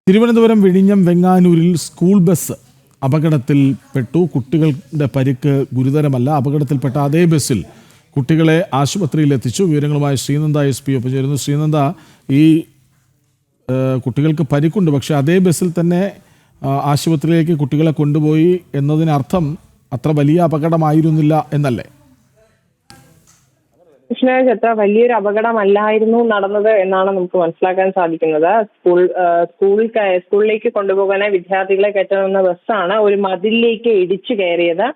തിരുവനന്തപുരം വിഴിഞ്ഞം വെങ്ങാനൂരിൽ school bus അപകടത്തിൽപ്പെട്ടു. കുട്ടികളുടെ പരിക്ക് ഗുരുതരമല്ല. അപകടത്തിൽപ്പെട്ട അതേ ബസ്സിൽ കുട്ടികളെ ആശുപത്രിയിൽ എത്തിച്ചു. വിവരങ്ങളുമായി ശ്രീനന്ദ SP ഒപ്പം ചേരുന്നു. ശ്രീനന്ദ, ഈ കുട്ടികൾക്ക് പരിക്കുണ്ട്, പക്ഷേ അതേ ബസ്സിൽ തന്നെ ആശുപത്രിയിലേക്ക് കുട്ടികളെ കൊണ്ടുപോയി എന്നതിനർത്ഥം അത്ര വലിയ അപകടമായിരുന്നില്ല എന്നല്ലേ? അത്ര വലിയൊരു അപകടമല്ലായിരുന്നു നടന്നത് എന്നാണ് നമുക്ക് മനസ്സിലാക്കാൻ സാധിക്കുന്നത്. സ്കൂളിലേക്ക് കൊണ്ടുപോകാനായി വിദ്യാർത്ഥികളെ കയറ്റുന്ന ബസ്സാണ് ഒരു മതിലിലേക്ക് ഇടിച്ചു കയറിയത്.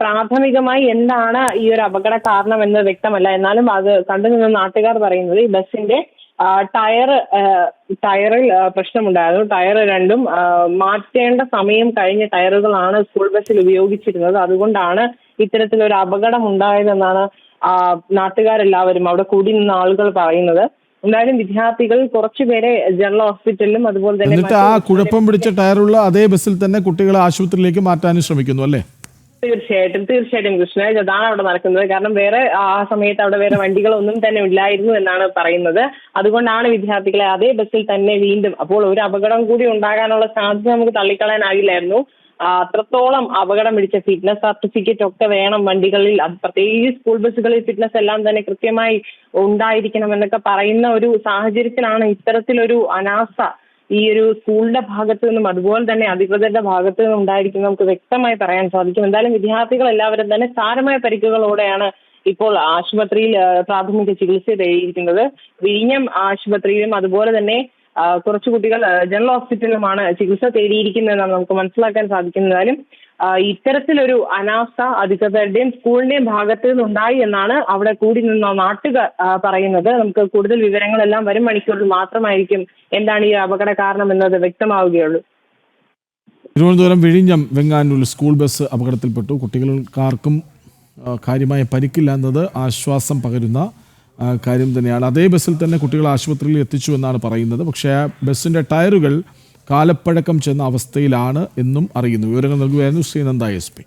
പ്രാഥമികമായി എന്താണ് ഈ ഒരു അപകട കാരണം എന്ന് വ്യക്തമല്ല. എന്നാലും അത് കണ്ടുനിന്ന നാട്ടുകാർ പറയുന്നത് ഈ ബസ്സിന്റെ ടയറിൽ പ്രശ്നമുണ്ടായിരുന്നു. ടയർ രണ്ടും മാറ്റേണ്ട സമയം കഴിഞ്ഞ ടയറുകളാണ് സ്കൂൾ ബസ്സിൽ ഉപയോഗിച്ചിരുന്നത്. അതുകൊണ്ടാണ് ഇത്തരത്തിലൊരു അപകടം ഉണ്ടായതെന്നാണ് നാട്ടുകാരെല്ലാവരും, അവിടെ കൂടി നിന്ന ആളുകൾ പറയുന്നത്. എന്തായാലും വിദ്യാർത്ഥികൾ കുറച്ചുപേരെ ജനറൽ ഹോസ്പിറ്റലിലും അതുപോലെ തന്നെ ആ കുഴപ്പം പിടിച്ച ടയറുള്ള അതേ ബസ്സിൽ തന്നെ കുട്ടികളെ ആശുപത്രിയിലേക്ക് മാറ്റാനും ശ്രമിക്കുന്നു അല്ലേ? തീർച്ചയായിട്ടും കൃഷ്ണ, അതാണ് അവിടെ നടക്കുന്നത്. കാരണം വേറെ ആ സമയത്ത് അവിടെ വേറെ വണ്ടികളൊന്നും തന്നെ ഇല്ലായിരുന്നു എന്നാണ് പറയുന്നത്. അതുകൊണ്ടാണ് വിദ്യാർത്ഥികളെ അതേ ബസ്സിൽ തന്നെ വീണ്ടും, അപ്പോൾ ഒരു അപകടം കൂടി ഉണ്ടാകാനുള്ള സാധ്യത നമുക്ക് തള്ളിക്കളയാനാകില്ലായിരുന്നു. അത്രത്തോളം അപകടം പിടിച്ച ഫിറ്റ്നസ് സർട്ടിഫിക്കറ്റ് ഒക്കെ വേണം വണ്ടികളിൽ, പ്രത്യേകിച്ച് സ്കൂൾ ബസ്സുകളിൽ ഫിറ്റ്നസ് എല്ലാം തന്നെ കൃത്യമായി ഉണ്ടായിരിക്കണം എന്നൊക്കെ പറയുന്ന ഒരു സാഹചര്യത്തിലാണ് ഇത്തരത്തിലൊരു അനാസ്ഥ ഈ ഒരു സ്കൂളിന്റെ ഭാഗത്തു നിന്നും അതുപോലെ തന്നെ അധികൃതരുടെ ഭാഗത്തു നിന്നും ഉണ്ടായിരിക്കും നമുക്ക് വ്യക്തമായി പറയാൻ സാധിക്കും. എന്തായാലും വിദ്യാർത്ഥികൾ എല്ലാവരും തന്നെ സാരമായ പരിക്കുകളോടെയാണ് ഇപ്പോൾ ആശുപത്രിയിൽ പ്രാഥമിക ചികിത്സ തേടിയിരിക്കുന്നത്. വിഴിഞ്ഞം ആശുപത്രിയിലും അതുപോലെ തന്നെ കുറച്ചു കുട്ടികൾ ജനറൽ ഹോസ്പിറ്റലിലുമാണ് ചികിത്സ തേടിയിരിക്കുന്നതെന്നാണ് നമുക്ക് മനസ്സിലാക്കാൻ സാധിക്കുന്നതായാലും ഇത്തരത്തിലൊരു അനാസ്ഥ അധികൃതരുടെയും സ്കൂളിന്റെയും ഭാഗത്തു നിന്നുണ്ടായി എന്നാണ് അവിടെ കൂടി നിന്ന നാട്ടുകാർ പറയുന്നത്. നമുക്ക് കൂടുതൽ വിവരങ്ങളെല്ലാം വരും മണിക്കൂറിൽ മാത്രമായിരിക്കും എന്താണ് ഈ അപകട കാരണം എന്നത് വ്യക്തമാവുകയുള്ളൂ. തിരുവനന്തപുരം വിഴിഞ്ഞം വെങ്ങാനൂരിൽ സ്കൂൾ ബസ് അപകടത്തിൽപ്പെട്ടു. കുട്ടികൾക്കാർക്കും കാര്യമായ പരിക്കില്ല എന്നത് ആശ്വാസം പകരുന്ന കാര്യം തന്നെയാണ്. അതേ ബസ്സിൽ തന്നെ കുട്ടികളെ ആശുപത്രിയിൽ എത്തിച്ചു എന്നാണ് പറയുന്നത്. പക്ഷേ ബസ്സിൻ്റെ ടയറുകൾ കാലപ്പഴക്കം ചെന്ന അവസ്ഥയിലാണ് എന്നും അറിയുന്നു. വിവരങ്ങൾ നൽകുകയായിരുന്നു ശ്രീനന്ദ SP.